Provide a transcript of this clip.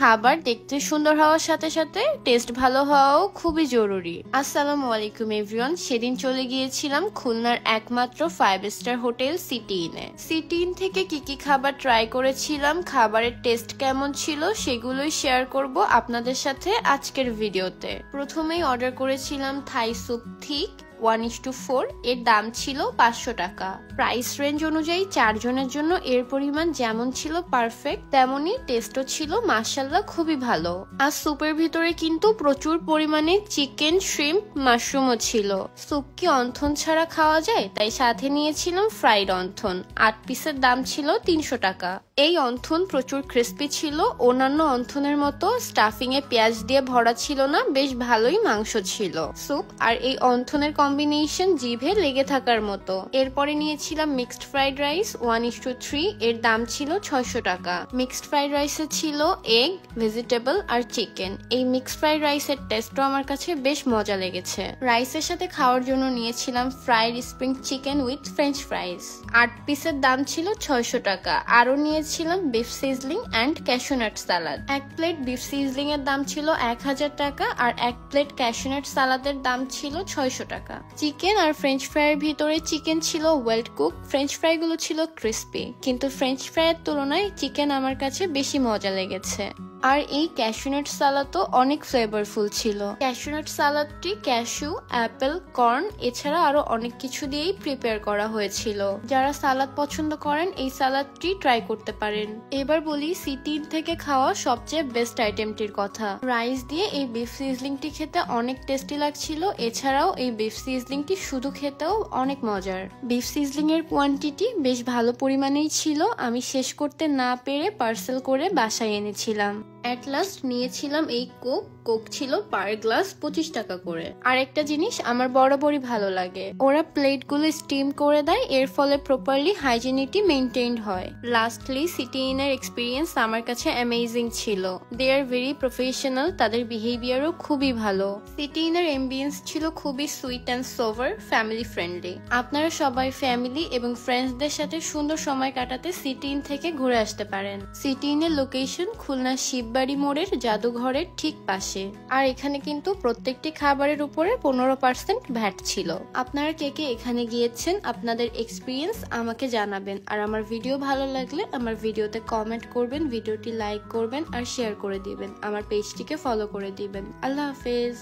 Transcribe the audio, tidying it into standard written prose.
খাবার দেখতে সুন্দর হওয়ার সাথে সাথে টেস্ট ভালো হওয়াও খুবই জরুরি। আসসালামু আলাইকুম এভরিওয়ান। সেদিন চলে গিয়েছিলাম খুলনার একমাত্র 5 স্টার হোটেল সিটি ইনে। সিটি ইন থেকে কি কি খাবার ট্রাই করেছিলাম, খাবারের টেস্ট কেমন ছিল, সেগুলোই শেয়ার করব আপনাদের সাথে আজকের ভিডিওতে। প্রথমেই অর্ডার করেছিলাম থাই স্যুপ থিক 1:4, এর দাম ছিল 500 টাকা। প্রাইস রেঞ্জ অনুযায়ী 4 জনের জন্য এর পরিমাণ যেমন ছিল পারফেক্ট, তেমনই টেস্টও ছিল মাশাআল্লাহ খুবই ভালো। আর স্যুপের ভিতরে কিন্তু প্রচুর পরিমাণে চিকেন, শ্রিম্প, মাশরুমও ছিল। স্যুপ কি অন্থন ছাড়া খাওয়া যায়, তাই সাথে নিয়েছিলাম ফ্রাইড অন্থন। 8 পিসের দাম ছিল 300 টাকা। এই অন্থন প্রচুর ক্রিস্পি ছিল, অন্যান্য অন্থনের মতো স্টাফিং এ পেঁয়াজ দিয়ে ভরা ছিল না, বেশ ভালোই মাংস ছিল। স্যুপ আর এই অন্থনের কম্বিনেশন জিভে লেগে থাকার মতো। এরপরে নিয়েছিলাম মিক্সড ফ্রাইড রাইস 1:3, এর দাম ছিল 600 টাকা। মিক্সড ফ্রাইড রাইসে ছিল এগ, ভেজিটেবল আর চিকেন। এই মিক্সড ফ্রাইড রাইসের টেস্টও আমার কাছে বেশ মজা লেগেছে। রাইসের সাথে খাওয়ার জন্য নিয়েছিলাম fried spring chicken with French ফ্রাইজ। 8 পিসের দাম ছিল 600 টাকা। আরো নিয়েছিলাম beef sizzling and cashew nut salad. এক প্লেট বিফ সিজলিং এর দাম ছিল 1000 টাকা আর এক প্লেট ক্যাশনাট সালাদের দাম ছিল 600 টাকা। চিকেন আর ফ্রেঞ্চ ফ্রাইয়ের ভিতরে চিকেন ছিল ওয়েল কুক, ফ্রেঞ্চ ফ্রাই গুলো ছিল ক্রিস্পি, কিন্তু ফ্রেঞ্চ ফ্রাইয়ের তুলনায় চিকেন আমার কাছে বেশি মজা লেগেছে। আর এই ক্যাশনাট সালাদও অনেক ফ্লেভারফুল ছিল। ক্যাশনাট সালাদটি ক্যাশু, অ্যাপেল, কর্ন এছাড়া আরো অনেক কিছু দিয়েই প্রিপেয়ার করা হয়েছিল। যারা সালাদ পছন্দ করেন এই সালাদটি ট্রাই করতে পারেন। এবার বলি সিটি ইন থেকে খাওয়া সবচেয়ে বেস্ট আইটেমটির কথা। রাইস দিয়ে এই বিফ সিজলিংটি খেতে অনেক টেস্টি লাগছিল। এছাড়াও এই বিফ সিজলিংটি শুধু খেতেও অনেক মজার। বিফ সিজলিং এর কোয়ান্টিটি বেশ ভালো পরিমাণেই ছিল। আমি শেষ করতে না পেরে পার্সেল করে বাসায় এনেছিলাম। এট লাস্ট নিয়েছিলাম এই কোক ছিল পার গ্লাস 25 টাকা করে। আর একটা জিনিস আমার বরাবরই ভালো লাগে, ওরা প্লেটগুলো স্টিম করে দেয়, এর ফলে প্রপারলি হাইজিনিটি মেইনটেইনড হয়। লাস্টলি সিটি ইনের এক্সপিরিয়েন্স আমার কাছে অ্যামেজিং ছিল। দে আর ভেরি প্রফেশনাল, তাদের বিহেভিয়ারও খুবই ভালো। সিটি ইনের এমবিয়েন্স ছিল খুবই sweet and sober, family friendly. আপনারা সবাই ফ্যামিলি এবং ফ্রেন্ডসদের সাথে সুন্দর সময় কাটাতে সিটি ইন থেকে ঘুরে আসতে পারেন। সিটি ইনের লোকেশন খুলনা শিববাড়ি মোড়ের জাদুঘরের ঠিক পাশে। আর এখানে কিন্তু প্রত্যেকটি খাবারের উপরে 15% ভ্যাট ছিল। আপনারা কে কে এখানে গিয়েছেন, আপনাদের এক্সপিরিয়েন্স আমাকে জানাবেন। আর আমার ভিডিও ভালো লাগলে আমার ভিডিওতে কমেন্ট করবেন, ভিডিওটি লাইক করবেন আর শেয়ার করে দিবেন। আমার পেজটিকে ফলো করে দিবেন। আল্লাহ হাফেজ।